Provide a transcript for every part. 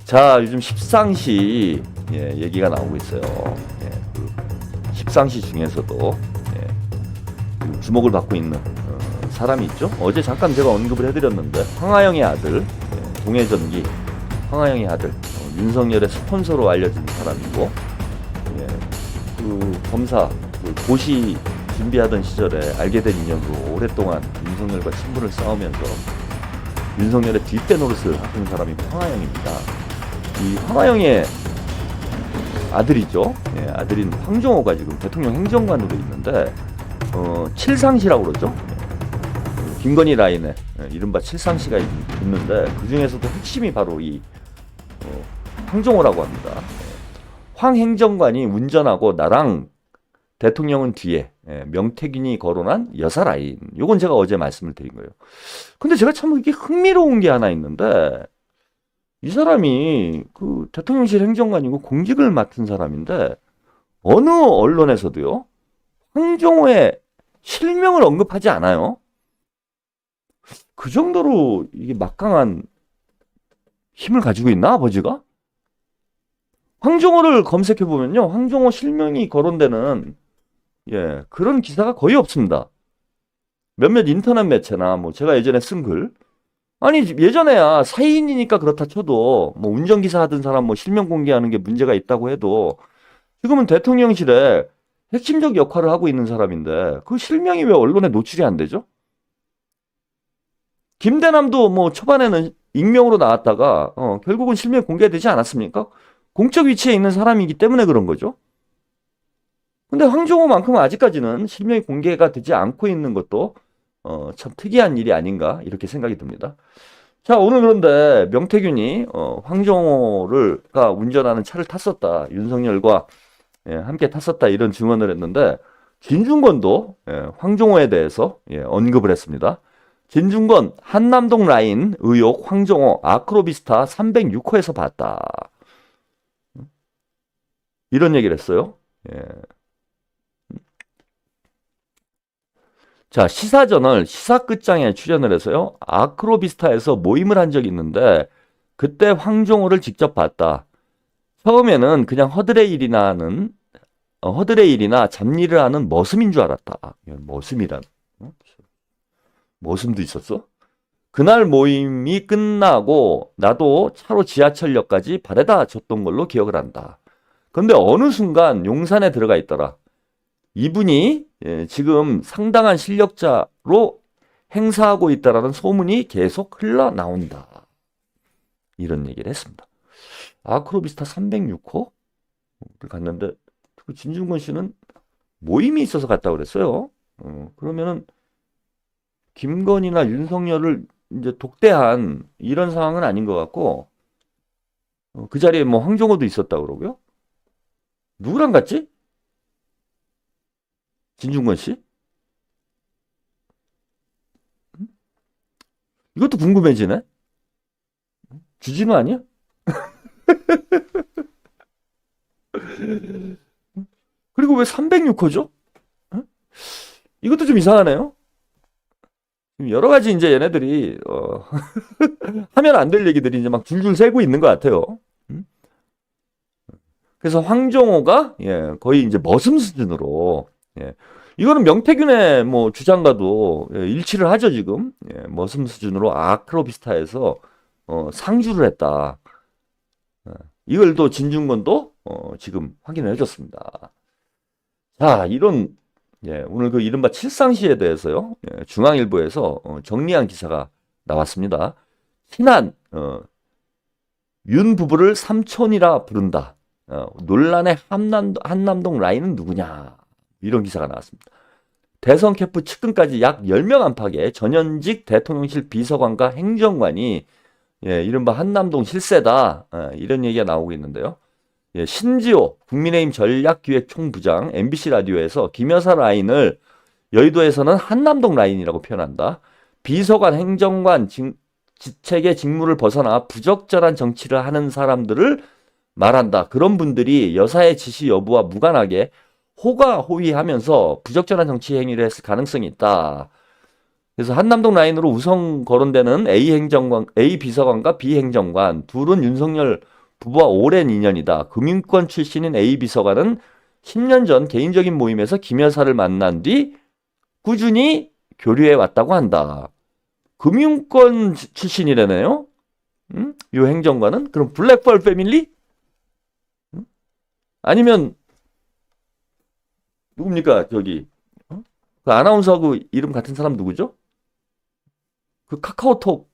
자, 요즘 십상시 얘기가 나오고 있어요. 그 십상시 중에서도 그 주목을 받고 있는 사람이 있죠. 어제 잠깐 제가 언급을 해드렸는데 황하영의 아들, 동해전기 황하영의 아들, 윤석열의 스폰서로 알려진 사람이고, 그 검사 그 고시 준비하던 시절에 알게 된 인연으로 오랫동안 윤석열과 친분을 쌓으면서 윤석열의 뒷배 노릇을 하는 사람이 황하영입니다. 이 황하영의 아들이죠. 아들인 황정호가 지금 대통령 행정관으로 있는데, 칠상시라고 그러죠. 김건희 라인에 이른바 칠상시가 있는데, 그 중에서도 핵심이 바로 이 황정호라고 합니다. 황 행정관이 운전하고 나랑 대통령은 뒤에 명태균이 거론한 여사 라인. 요건 제가 어제 말씀을 드린 거예요. 근데 제가 참 이게 흥미로운 게 하나 있는데, 이 사람이 그 대통령실 행정관이고 공직을 맡은 사람인데 어느 언론에서도요 황정호의 실명을 언급하지 않아요. 그 정도로 이게 막강한 힘을 가지고 있나 아버지가? 황정호를 검색해 보면요 황정호 실명이 거론되는 그런 기사가 거의 없습니다. 몇몇 인터넷 매체나 뭐 제가 예전에 쓴 글, 아니 예전에야 사인이니까 그렇다 쳐도 뭐 운전기사 하던 사람 뭐 실명 공개하는 게 문제가 있다고 해도 지금은 대통령실에 핵심적 역할을 하고 있는 사람인데 그 실명이 왜 언론에 노출이 안 되죠? 김대남도 뭐 초반에는 익명으로 나왔다가 결국은 실명이 공개되지 않았습니까? 공적 위치에 있는 사람이기 때문에 그런 거죠. 근데 황정호만큼은 아직까지는 실명이 공개가 되지 않고 있는 것도 참 특이한 일이 아닌가 이렇게 생각이 듭니다. 자, 오늘 그런데 명태균이 황정호가 운전하는 차를 탔었다. 윤석열과 함께 탔었다. 이런 증언을 했는데 진중권도 황정호에 대해서 언급을 했습니다. 진중권 한남동 라인 의혹 황정호 아크로비스타 306호에서 봤다. 이런 얘기를 했어요. 자, 시사저널 시사 끝장에 출연을 해서요. 아크로비스타에서 모임을 한 적이 있는데 그때 황정호를 직접 봤다. 처음에는 그냥 허드렛 일이나 잡일을 하는 머슴인 줄 알았다. 머슴이란 머슴도 있었어? 그날 모임이 끝나고 나도 차로 지하철역까지 바래다 줬던 걸로 기억을 한다. 근데 어느 순간 용산에 들어가 있더라. 이분이 지금 상당한 실력자로 행사하고 있다라는 소문이 계속 흘러나온다. 이런 얘기를 했습니다. 아크로비스타 306호를 갔는데 진중권 씨는 모임이 있어서 갔다고 그랬어요. 그러면은 김건희나 윤석열을 이제 독대한 이런 상황은 아닌 것 같고, 그 자리에 뭐 황정호도 있었다고 그러고요. 누구랑 갔지? 진중권 씨? 이것도 궁금해지네. 주진우 아니야? 그리고 왜 306호죠? 이것도 좀 이상하네요. 여러 가지 이제 얘네들이 하면 안 될 얘기들이 이제 막 줄줄 새고 있는 것 같아요. 그래서 황정호가 거의 이제 머슴 수준으로 이거는 명태균의 뭐 주장과도 일치를 하죠 지금. 머슴 수준으로 아크로비스타에서 상주를 했다. 이걸 또 진중권도 지금 확인을 해줬습니다. 자, 이런 오늘 그 이른바 칠상시에 대해서요 중앙일보에서 정리한 기사가 나왔습니다. 친한 윤 부부를 삼촌이라 부른다. 논란의 한남동 라인은 누구냐? 이런 기사가 나왔습니다. 대선 캠프 측근까지 약 10명 안팎의 전현직 대통령실 비서관과 행정관이 이른바 한남동 실세다. 이런 얘기가 나오고 있는데요. 신지호 국민의힘 전략기획총부장 MBC 라디오에서 김여사 라인을 여의도에서는 한남동 라인이라고 표현한다. 비서관, 행정관, 직책의 직무를 벗어나 부적절한 정치를 하는 사람들을 말한다. 그런 분들이 여사의 지시 여부와 무관하게 호가호위하면서 부적절한 정치 행위를 했을 가능성이 있다. 그래서 한남동 라인으로 우선 거론되는 A 비서관과 B 행정관 둘은 윤석열 부부와 오랜 인연이다. 금융권 출신인 A 비서관은 10년 전 개인적인 모임에서 김 여사를 만난 뒤 꾸준히 교류해 왔다고 한다. 금융권 출신이라네요. 요 행정관은? 그럼 블랙펄 패밀리? 아니면 누굽니까? 저기 그 아나운서하고 이름 같은 사람 누구죠? 그 카카오톡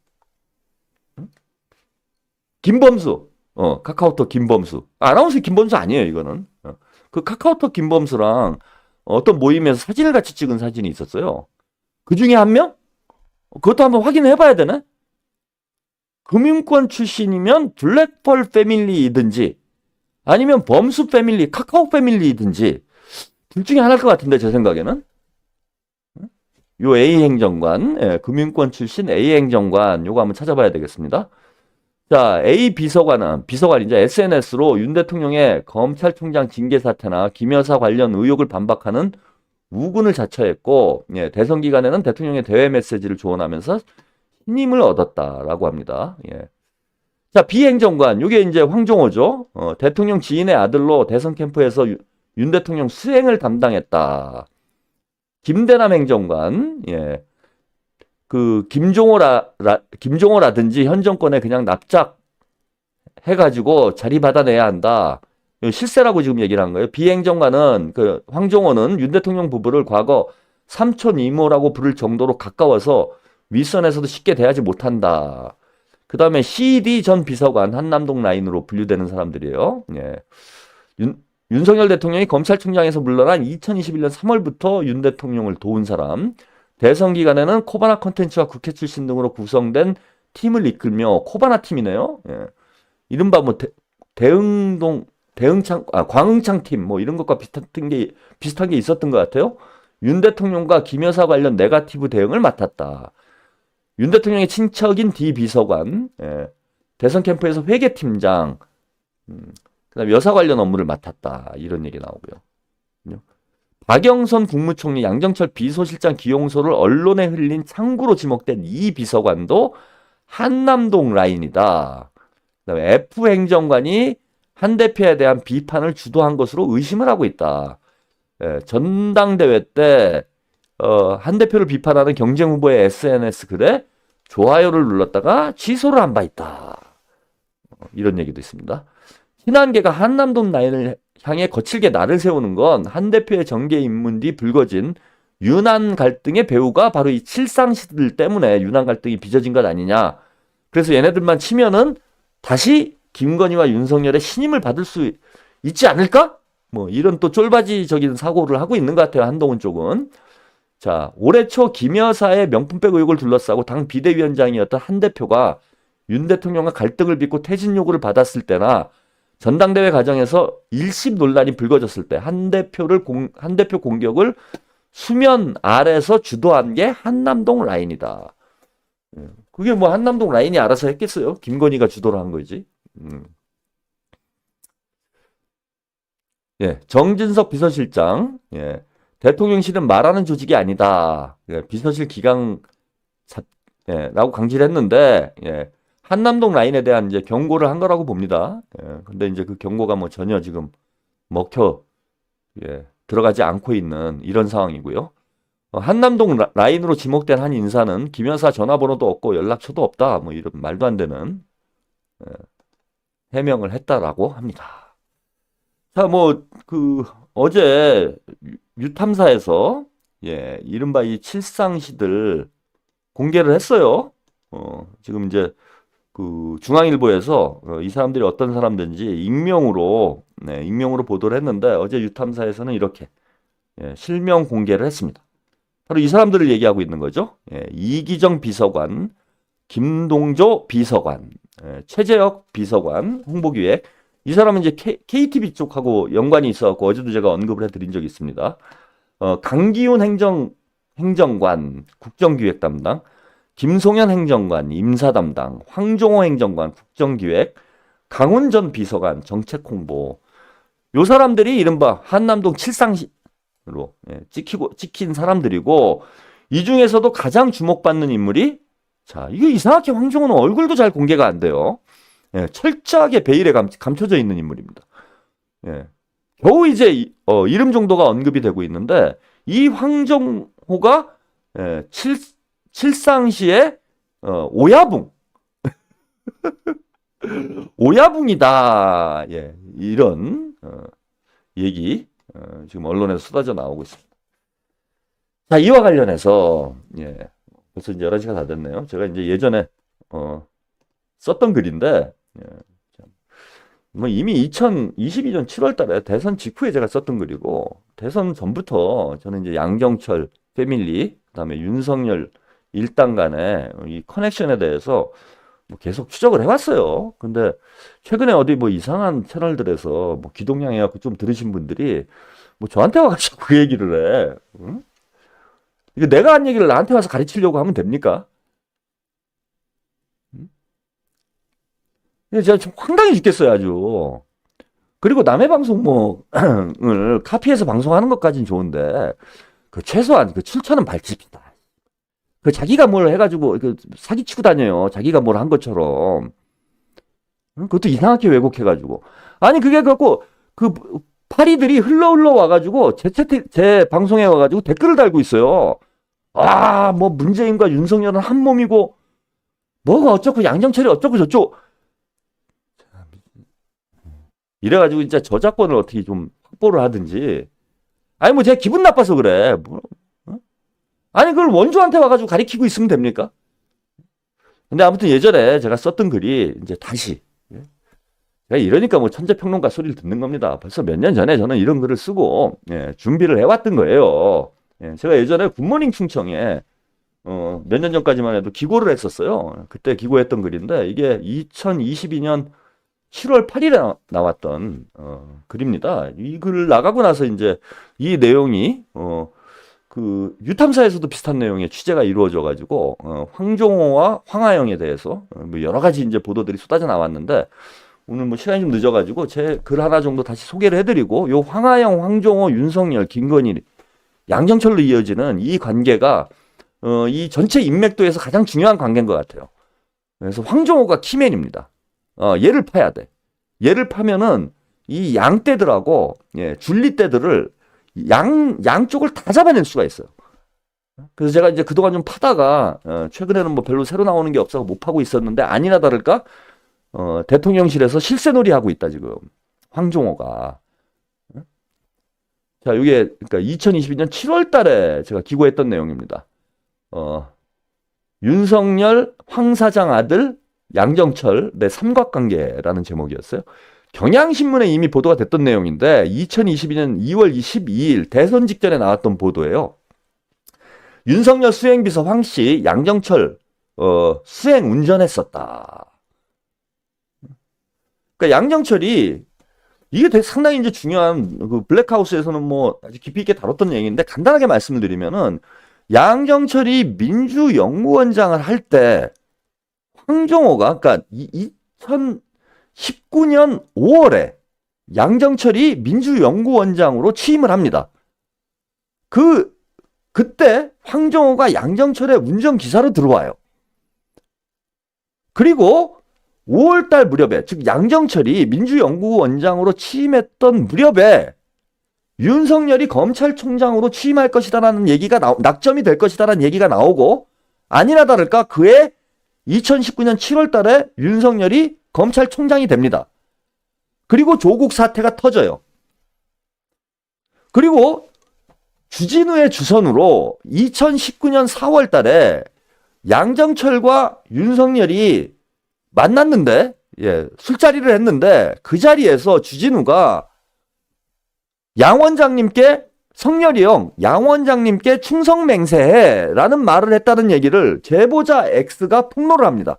김범수. 카카오톡 김범수. 아나운서 김범수 아니에요, 이거는. 그 카카오톡 김범수랑 어떤 모임에서 사진을 같이 찍은 사진이 있었어요. 그 중에 한 명? 그것도 한번 확인해 봐야 되네? 금융권 출신이면 블랙펄 패밀리이든지 아니면 범수 패밀리, 카카오 패밀리이든지 둘 중에 하나일 것 같은데, 제 생각에는. 요 A 행정관, 예, 금융권 출신 A 행정관, 요거 한번 찾아봐야 되겠습니다. 자, A 비서관이 이제 SNS로 윤 대통령의 검찰총장 징계 사태나 김 여사 관련 의혹을 반박하는 우군을 자처했고, 예, 대선 기간에는 대통령의 대외 메시지를 조언하면서 신임을 얻었다라고 합니다. 예. 자, B 행정관, 요게 이제 황종호죠. 대통령 지인의 아들로 대선 캠프에서 윤 대통령 수행을 담당했다. 김대남 행정관, 예. 그 김종호라든지 현 정권에 그냥 납작해가지고 자리 받아내야 한다. 실세라고 지금 얘기를 한 거예요. 비행정관은 그 황종호는 윤 대통령 부부를 과거 삼촌 이모라고 부를 정도로 가까워서 윗선에서도 쉽게 대하지 못한다. 그 다음에 CD 전 비서관 한남동 라인으로 분류되는 사람들이에요. 예. 윤석열 대통령이 검찰총장에서 물러난 2021년 3월부터 윤 대통령을 도운 사람. 대선 기간에는 코바나 콘텐츠와 국회 출신 등으로 구성된 팀을 이끌며 코바나 팀이네요. 예. 이른바 뭐 광흥창 팀 뭐 이런 것과 비슷한 게 있었던 것 같아요. 윤 대통령과 김 여사 관련 네거티브 대응을 맡았다. 윤 대통령의 친척인 D 비서관, 예. 대선 캠프에서 회계팀장, 그다음 여사 관련 업무를 맡았다. 이런 얘기 나오고요. 박영선 국무총리, 양정철 비서실장 기용소를 언론에 흘린 창구로 지목된 이 비서관도 한남동 라인이다. 그다음에 F 행정관이 한 대표에 대한 비판을 주도한 것으로 의심을 하고 있다. 예, 전당대회 때 한 대표를 비판하는 경쟁 후보의 SNS 글에 좋아요를 눌렀다가 취소를 한 바 있다. 이런 얘기도 있습니다. 친한계가 한남동 라인을 향해 거칠게 날을 세우는 건 한 대표의 정계 입문 뒤 불거진 윤한 갈등의 배후가 바로 이 칠상시들 때문에 윤한 갈등이 빚어진 것 아니냐. 그래서 얘네들만 치면은 다시 김건희와 윤석열의 신임을 받을 수 있지 않을까? 뭐 이런 또 쫄바지적인 사고를 하고 있는 것 같아요. 한동훈 쪽은. 자, 올해 초 김 여사의 명품백 의혹을 둘러싸고 당 비대위원장이었던 한 대표가 윤 대통령과 갈등을 빚고 퇴진 요구를 받았을 때나 전당대회 과정에서 일심 논란이 불거졌을 때 한 대표 공격을 수면 아래서 주도한 게 한남동 라인이다. 그게 뭐 한남동 라인이 알아서 했겠어요? 김건희가 주도를 한 거지. 예, 정진석 비서실장, 예, 대통령실은 말하는 조직이 아니다. 예, 비서실 라고 강조를 했는데, 예, 한남동 라인에 대한 이제 경고를 한 거라고 봅니다. 예, 근데 이제 그 경고가 뭐 전혀 지금 들어가지 않고 있는 이런 상황이고요. 한남동 라인으로 지목된 한 인사는 김 여사 전화번호도 없고 연락처도 없다. 뭐 이런 말도 안 되는 해명을 했다라고 합니다. 자, 뭐 그 어제 유탐사에서 이른바 이 칠상시들 공개를 했어요. 지금 이제 그 중앙일보에서 이 사람들이 어떤 사람들인지 익명으로 보도를 했는데 어제 유탐사에서는 이렇게 실명 공개를 했습니다. 바로 이 사람들을 얘기하고 있는 거죠. 이기정 비서관, 김동조 비서관, 최재혁 비서관, 홍보기획. 이 사람은 이제 KTV 쪽하고 연관이 있어갖고 어제도 제가 언급을 해드린 적이 있습니다. 강기훈 행정관, 국정기획 담당, 김송현 행정관, 임사 담당, 황종호 행정관, 국정기획, 강훈 전 비서관, 정책홍보. 요 사람들이 이른바 한남동 칠상시로 찍힌 사람들이고, 이 중에서도 가장 주목받는 인물이, 자, 이게 이상하게 황종호는 얼굴도 잘 공개가 안 돼요. 예, 철저하게 베일에 감춰져 있는 인물입니다. 예. 겨우 이제 이름 정도가 언급이 되고 있는데 이 황정호가 예, 칠상시의 오야붕 오야붕이다. 예, 이런 얘기 지금 언론에서 쏟아져 나오고 있습니다. 자, 이와 관련해서 예, 벌써 이제 11시가 다 됐네요. 제가 이제 예전에 썼던 글인데 예, 뭐 이미 2022년 7월 달에 대선 직후에 제가 썼던 글이고 대선 전부터 저는 이제 양정철 패밀리 그다음에 윤석열 일당 간의 이 커넥션에 대해서 뭐 계속 추적을 해왔어요. 근데 최근에 어디 뭐 이상한 채널들에서 뭐 기동량해갖고 좀 들으신 분들이 뭐 저한테 와가지고 그 얘기를 해. 응? 이거 내가 한 얘기를 나한테 와서 가르치려고 하면 됩니까? 제가 좀 황당해 죽겠어요, 아주. 그리고 남의 방송을 카피해서 방송하는 것까지는 좋은데, 그 최소한 그 출처는 밝힙니다. 그 자기가 뭘 해가지고 그 사기치고 다녀요. 자기가 뭘 한 것처럼. 그것도 이상하게 왜곡해가지고. 아니, 그게 갖고 그 파리들이 흘러 와가지고 제 방송에 와가지고 댓글을 달고 있어요. 아, 뭐 문재인과 윤석열은 한 몸이고, 뭐가 어쩌고 양정철이 어쩌고 저쩌고. 이래가지고 진짜 저작권을 어떻게 좀 확보를 하든지. 아니 뭐 제가 기분 나빠서 그래. 뭐, 아니 그걸 원조한테 와가지고 가리키고 있으면 됩니까? 근데 아무튼 예전에 제가 썼던 글이 이제 다시 제가 이러니까 뭐 천재평론가 소리를 듣는 겁니다. 벌써 몇 년 전에 저는 이런 글을 쓰고 예, 준비를 해왔던 거예요. 예, 제가 예전에 굿모닝 충청에 몇 년 전까지만 해도 기고를 했었어요. 그때 기고했던 글인데 이게 2022년 7월 8일에 나왔던 글입니다. 이 글 나가고 나서 이제 이 내용이 그 유탐사에서도 비슷한 내용의 취재가 이루어져 가지고 황정호와 황하영에 대해서 뭐 여러 가지 이제 보도들이 쏟아져 나왔는데 오늘 뭐 시간이 좀 늦어 가지고 제 글 하나 정도 다시 소개를 해드리고 요 황하영, 황정호, 윤석열, 김건희, 양정철로 이어지는 이 관계가 이 전체 인맥도에서 가장 중요한 관계인 것 같아요. 그래서 황정호가 키맨입니다. 얘를 파야 돼. 얘를 파면은 이 양떼들하고 예, 줄리떼들을 양쪽을 다 잡아낼 수가 있어요. 그래서 제가 이제 그동안 좀 파다가 최근에는 뭐 별로 새로 나오는 게 없어서 못 파고 있었는데 아니나 다를까 대통령실에서 실세놀이 하고 있다 지금 황정호가. 자, 이게 그러니까 2022년 7월 달에 제가 기고했던 내용입니다. 윤석열 황 사장 아들 양정철 내 삼각관계라는 제목이었어요. 경향신문에 이미 보도가 됐던 내용인데 2022년 2월 22일 대선 직전에 나왔던 보도예요. 윤석열 수행비서 황씨 양정철 수행 운전했었다. 그러니까 양정철이 이게 되게 상당히 이제 중요한 그 블랙하우스에서는 뭐 아주 깊이 있게 다뤘던 얘기인데 간단하게 말씀을 드리면은 양정철이 민주연구원장을 할 때 황정호가 그러니까 2019년 5월에 양정철이 민주연구원장으로 취임을 합니다. 그때 황정호가 양정철의 운전기사로 들어와요. 그리고 5월달 무렵에 즉 양정철이 민주연구원장으로 취임했던 무렵에 윤석열이 검찰총장으로 취임할 것이다라는 얘기가 낙점이 될 것이다라는 얘기가 나오고 아니나 다를까 그해 2019년 7월 달에 윤석열이 검찰총장이 됩니다. 그리고 조국 사태가 터져요. 그리고 주진우의 주선으로 2019년 4월 달에 양정철과 윤석열이 만났는데, 예, 술자리를 했는데 그 자리에서 주진우가 양 원장님께 성렬이 형, 양 원장님께 충성맹세해 라는 말을 했다는 얘기를 제보자 X가 폭로를 합니다.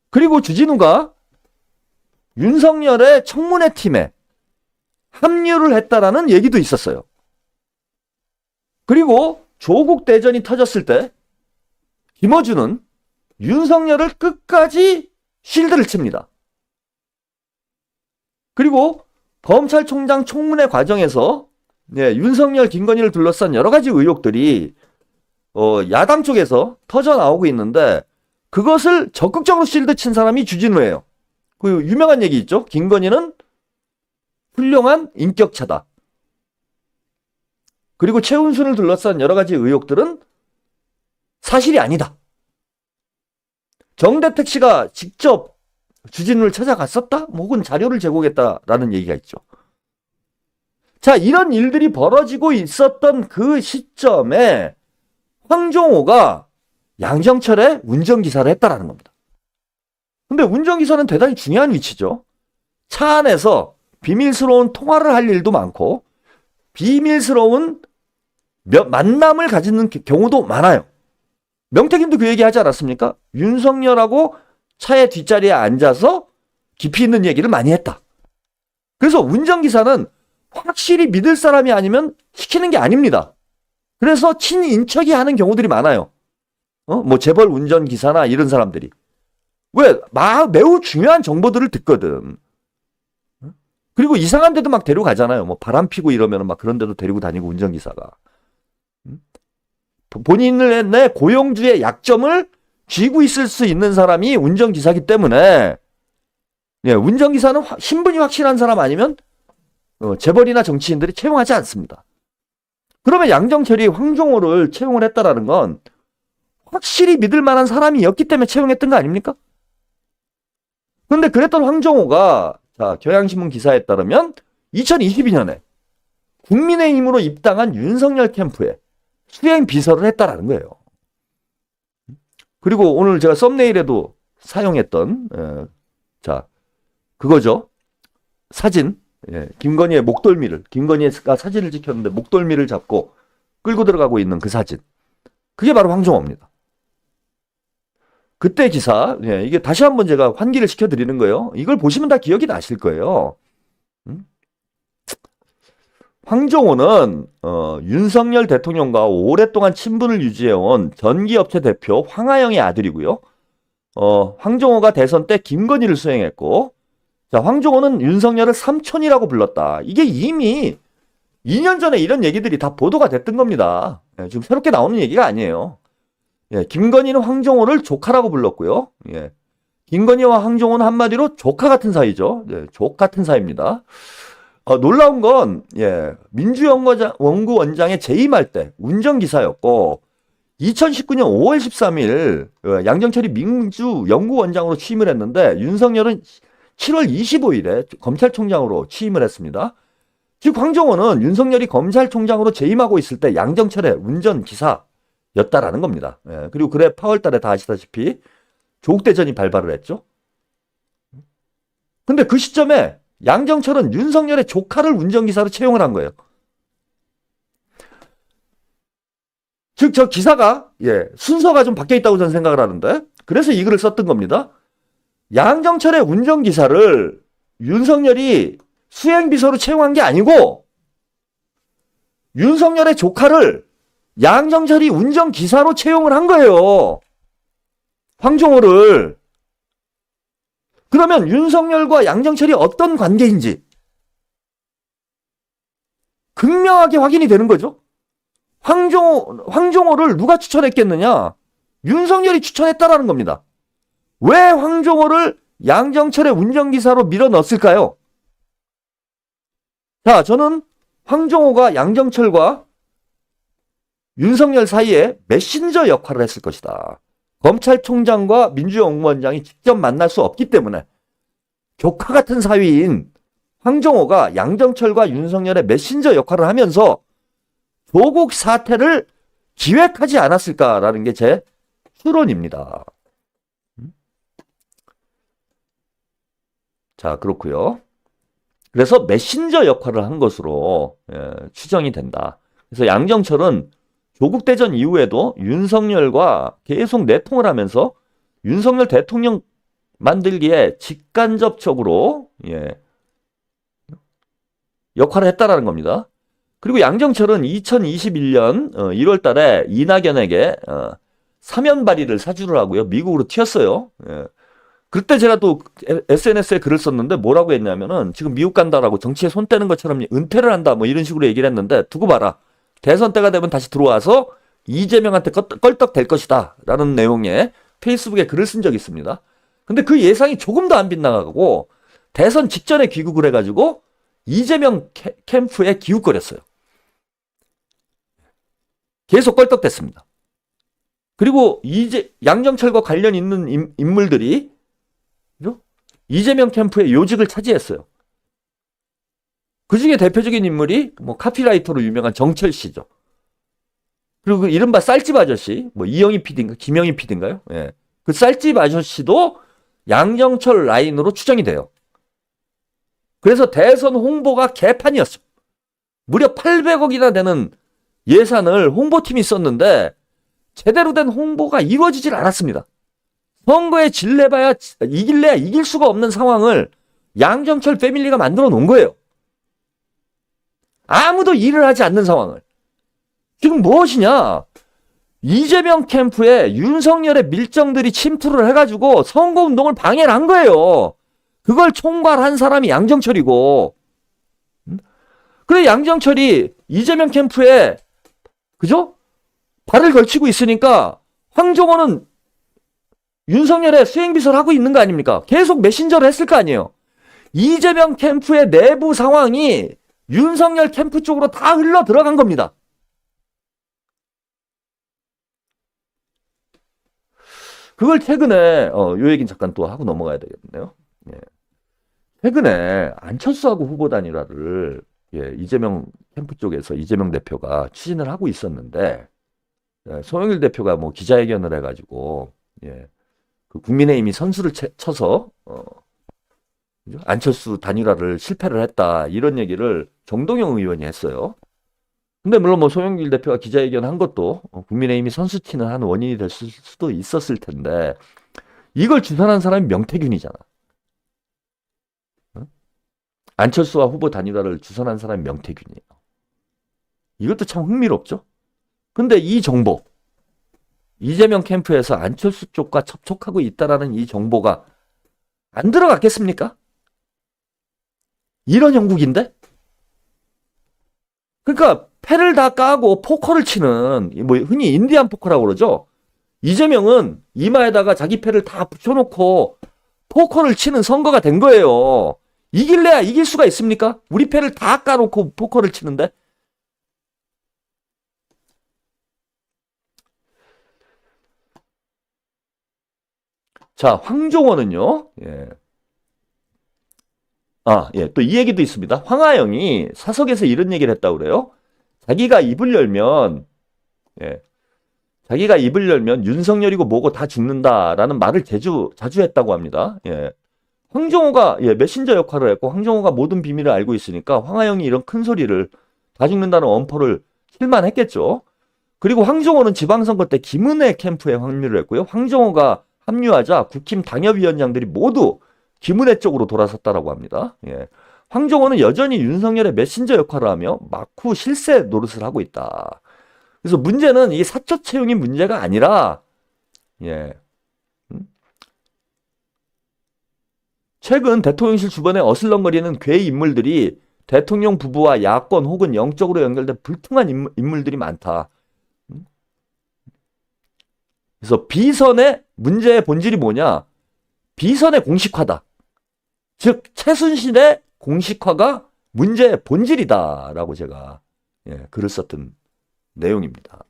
그리고 주진우가 윤석열의 청문회 팀에 합류를 했다라는 얘기도 있었어요. 그리고 조국 대전이 터졌을 때 김어준은 윤석열을 끝까지 쉴드를 칩니다. 그리고 검찰총장 청문회 과정에서 예, 윤석열, 김건희를 둘러싼 여러 가지 의혹들이 야당 쪽에서 터져 나오고 있는데 그것을 적극적으로 실드 친 사람이 주진우예요. 그 유명한 얘기 있죠. 김건희는 훌륭한 인격차다. 그리고 최은순을 둘러싼 여러 가지 의혹들은 사실이 아니다. 정대택 씨가 직접 주진우를 찾아갔었다? 혹은 자료를 제공했다라는 얘기가 있죠. 자, 이런 일들이 벌어지고 있었던 그 시점에 황정호가 양정철의 운전기사를 했다라는 겁니다. 근데 운전기사는 대단히 중요한 위치죠. 차 안에서 비밀스러운 통화를 할 일도 많고 비밀스러운 만남을 가지는 경우도 많아요. 명태균도 그 얘기 하지 않았습니까? 윤석열하고 차의 뒷자리에 앉아서 깊이 있는 얘기를 많이 했다. 그래서 운전기사는 확실히 믿을 사람이 아니면 시키는 게 아닙니다. 그래서 친인척이 하는 경우들이 많아요. 뭐 재벌 운전기사나 이런 사람들이. 왜? 매우 중요한 정보들을 듣거든. 그리고 이상한 데도 막 데려가잖아요. 뭐 바람 피고 이러면 막 그런 데도 데리고 다니고 운전기사가. 본인의 고용주의 약점을 쥐고 있을 수 있는 사람이 운전기사이기 때문에 운전기사는 신분이 확실한 사람 아니면 재벌이나 정치인들이 채용하지 않습니다. 그러면 양정철이 황정호를 채용을 했다라는 건 확실히 믿을 만한 사람이었기 때문에 채용했던 거 아닙니까? 그런데 그랬던 황정호가 경향신문 기사에 따르면 2022년에 국민의힘으로 입당한 윤석열 캠프에 수행 비서를 했다라는 거예요. 그리고 오늘 제가 썸네일에도 사용했던 그거죠. 사진. 김건희의 목덜미를, 김건희가 사진을 찍혔는데 목덜미를 잡고 끌고 들어가고 있는 그 사진. 그게 바로 황정호입니다. 그때 기사, 이게 다시 한번 제가 환기를 시켜드리는 거예요. 이걸 보시면 다 기억이 나실 거예요. 황정호는 윤석열 대통령과 오랫동안 친분을 유지해온 전기업체 대표 황하영의 아들이고요. 황정호가 대선 때 김건희를 수행했고, 자, 황정호는 윤석열을 삼촌이라고 불렀다. 이게 이미 2년 전에 이런 얘기들이 다 보도가 됐던 겁니다. 지금 새롭게 나오는 얘기가 아니에요. 김건희는 황정호를 조카라고 불렀고요. 김건희와 황정호는 한마디로 조카 같은 사이죠. 족 같은 사이입니다. 놀라운 건 민주연구원장에 재임할 때 운전기사였고 2019년 5월 13일 양정철이 민주연구원장으로 취임을 했는데 윤석열은 7월 25일에 검찰총장으로 취임을 했습니다. 즉 황정호는 윤석열이 검찰총장으로 재임하고 있을 때 양정철의 운전기사였다라는 겁니다. 그리고 그래 8월 달에 다 아시다시피 조국대전이 발발을 했죠. 근데 그 시점에 양정철은 윤석열의 조카를 운전기사로 채용을 한 거예요. 즉 저 기사가 순서가 좀 바뀌어 있다고 저는 생각을 하는데 그래서 이 글을 썼던 겁니다. 양정철의 운전기사를 윤석열이 수행비서로 채용한 게 아니고 윤석열의 조카를 양정철이 운전기사로 채용을 한 거예요. 황정호를. 그러면 윤석열과 양정철이 어떤 관계인지 극명하게 확인이 되는 거죠. 황정호를 누가 추천했겠느냐? 윤석열이 추천했다라는 겁니다. 왜 황정호를 양정철의 운전기사로 밀어넣었을까요? 자, 저는 황정호가 양정철과 윤석열 사이에 메신저 역할을 했을 것이다. 검찰총장과 민주연구원장이 직접 만날 수 없기 때문에 조카 같은 사위인 황정호가 양정철과 윤석열의 메신저 역할을 하면서 조국 사태를 기획하지 않았을까라는 게 제 추론입니다. 자, 그렇고요. 그래서 메신저 역할을 한 것으로 추정이 된다. 그래서 양정철은 조국 대전 이후에도 윤석열과 계속 내통을 하면서 윤석열 대통령 만들기에 직간접적으로 역할을 했다라는 겁니다. 그리고 양정철은 2021년 1월 달에 이낙연에게 사면 발의를 사주를 하고요. 미국으로 튀었어요. 그때 제가 또 SNS에 글을 썼는데 뭐라고 했냐면은 지금 미국 간다라고 정치에 손 떼는 것처럼 은퇴를 한다 뭐 이런 식으로 얘기를 했는데 두고 봐라. 대선 때가 되면 다시 들어와서 이재명한테 껄떡 될 것이다 라는 내용의 페이스북에 글을 쓴 적이 있습니다. 근데 그 예상이 조금도 안 빗나가고 대선 직전에 귀국을 해가지고 이재명 캠프에 기웃거렸어요. 계속 껄떡댔습니다. 그리고 양정철과 관련 있는 인물들이 이재명 캠프의 요직을 차지했어요. 그 중에 대표적인 인물이 뭐 카피라이터로 유명한 정철 씨죠. 그리고 그 이른바 쌀집 아저씨, 뭐 이영희 PD인가, 김영희 PD인가요? 예. 그 쌀집 아저씨도 양정철 라인으로 추정이 돼요. 그래서 대선 홍보가 개판이었어. 무려 800억이나 되는 예산을 홍보팀이 썼는데 제대로 된 홍보가 이루어지질 않았습니다. 선거에 질내봐야 이길래야 이길 수가 없는 상황을 양정철 패밀리가 만들어 놓은 거예요. 아무도 일을 하지 않는 상황을. 지금 무엇이냐? 이재명 캠프에 윤석열의 밀정들이 침투를 해가지고 선거운동을 방해를 한 거예요. 그걸 총괄한 사람이 양정철이고. 그래 양정철이 이재명 캠프에 그죠? 발을 걸치고 있으니까 황정호는 윤석열의 수행비서를 하고 있는 거 아닙니까? 계속 메신저를 했을 거 아니에요. 이재명 캠프의 내부 상황이 윤석열 캠프 쪽으로 다 흘러 들어간 겁니다. 그걸 최근에 요 얘기는 잠깐 또 하고 넘어가야 되겠네요. 예. 최근에 안철수하고 후보 단일화를 이재명 캠프 쪽에서 이재명 대표가 추진을 하고 있었는데 송영길 대표가 뭐 기자회견을 해가지고 그 국민의힘이 선수를 쳐서 안철수 단일화를 실패를 했다 이런 얘기를 정동영 의원이 했어요. 근데 물론 뭐 송영길 대표가 기자회견 한 것도 국민의힘이 선수 치는 한 원인이 될 수도 있었을 텐데 이걸 주선한 사람이 명태균이잖아. 안철수와 후보 단일화를 주선한 사람이 명태균이에요. 이것도 참 흥미롭죠? 근데 이 정보, 이재명 캠프에서 안철수 쪽과 접촉하고 있다라는 이 정보가 안 들어갔겠습니까? 이런 형국인데? 그러니까 패를 다 까고 포커를 치는 뭐 흔히 인디안 포커라고 그러죠. 이재명은 이마에다가 자기 패를 다 붙여놓고 포커를 치는 선거가 된 거예요. 이길래야 이길 수가 있습니까? 우리 패를 다 까놓고 포커를 치는데. 자, 황종원은요. 또 이 얘기도 있습니다. 황하영이 사석에서 이런 얘기를 했다고 그래요. 자기가 입을 열면 윤석열이고 뭐고 다 죽는다라는 말을 자주 했다고 합니다. 황정호가 메신저 역할을 했고 황정호가 모든 비밀을 알고 있으니까 황하영이 이런 큰 소리를 다 죽는다는 엄포를 칠만 했겠죠. 그리고 황정호는 지방선거 때 김은혜 캠프에 합류를 했고요. 황정호가 합류하자 국힘 당협위원장들이 모두 김은혜 쪽으로 돌아섰다라고 합니다. 황정호는 여전히 윤석열의 메신저 역할을 하며 막후 실세 노릇을 하고 있다. 그래서 문제는 이게 사초 채용이 문제가 아니라 최근 대통령실 주변에 어슬렁거리는 괴 인물들이 대통령 부부와 야권 혹은 영적으로 연결된 불통한 인물들이 많다. 그래서 비선의 문제의 본질이 뭐냐? 비선의 공식화다. 즉 최순실의 공식화가 문제의 본질이다라고 제가 글을 썼던 내용입니다.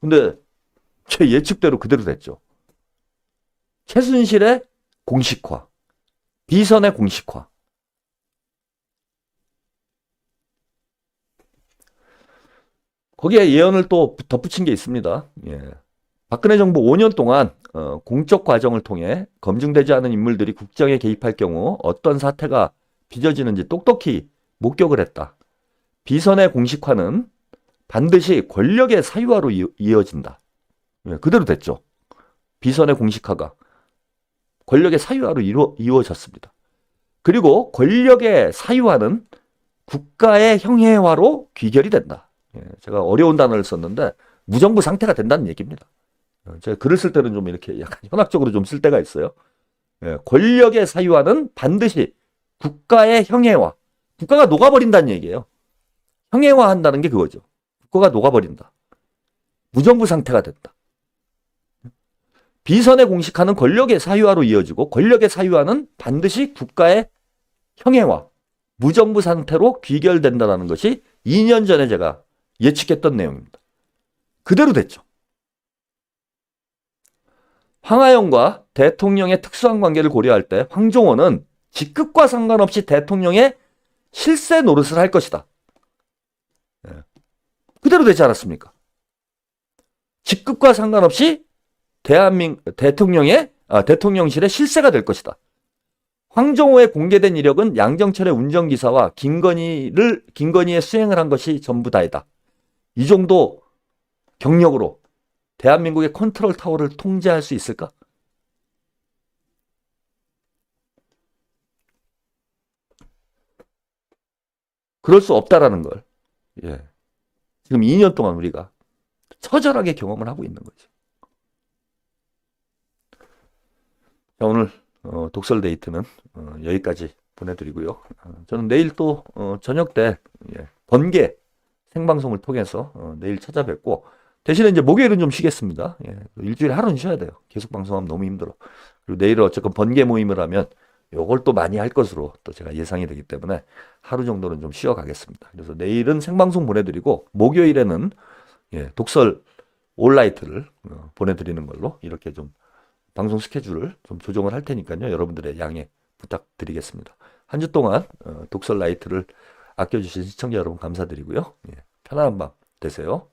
근데 제 예측대로 그대로 됐죠. 최순실의 공식화, 비선의 공식화. 거기에 예언을 또 덧붙인 게 있습니다. 박근혜 정부 5년 동안 공적 과정을 통해 검증되지 않은 인물들이 국정에 개입할 경우 어떤 사태가 빚어지는지 똑똑히 목격을 했다. 비선의 공식화는 반드시 권력의 사유화로 이어진다. 그대로 됐죠. 비선의 공식화가 권력의 사유화로 이루어졌습니다. 그리고 권력의 사유화는 국가의 형해화로 귀결이 된다. 제가 어려운 단어를 썼는데 무정부 상태가 된다는 얘기입니다. 제가 글을 쓸 때는 좀 이렇게 약간 현학적으로 좀 쓸 때가 있어요. 권력의 사유화는 반드시 국가의 형해화. 국가가 녹아버린다는 얘기예요. 형해화한다는 게 그거죠. 국가가 녹아버린다. 무정부 상태가 됐다. 비선의 공식화는 권력의 사유화로 이어지고 권력의 사유화는 반드시 국가의 형해와 무정부 상태로 귀결된다는 것이 2년 전에 제가 예측했던 내용입니다. 그대로 됐죠. 황하영과 대통령의 특수한 관계를 고려할 때 황종호는 직급과 상관없이 대통령의 실세 노릇을 할 것이다. 그대로 되지 않았습니까? 직급과 상관없이 대통령실의 실세가 될 것이다. 황종호의 공개된 이력은 양정철의 운전기사와 김건희의 수행을 한 것이 전부 다이다. 이 정도 경력으로 대한민국의 컨트롤 타워를 통제할 수 있을까? 그럴 수 없다라는 걸 지금 2년 동안 우리가 처절하게 경험을 하고 있는 거죠. 자, 오늘 독설 데이트는 여기까지 보내드리고요. 저는 내일 또 저녁 때 번개 생방송을 통해서 내일 찾아뵙고, 대신에 이제 목요일은 좀 쉬겠습니다. 일주일에 하루는 쉬어야 돼요. 계속 방송하면 너무 힘들어. 그리고 내일은 어쨌건 번개 모임을 하면 요걸 또 많이 할 것으로 또 제가 예상이 되기 때문에 하루 정도는 좀 쉬어가겠습니다. 그래서 내일은 생방송 보내드리고 목요일에는 독설 올라이트를 보내드리는 걸로 이렇게 좀 방송 스케줄을 좀 조정을 할 테니까요. 여러분들의 양해 부탁드리겠습니다. 한 주 동안 독설 라이트를 아껴주신 시청자 여러분 감사드리고요. 편안한 밤 되세요.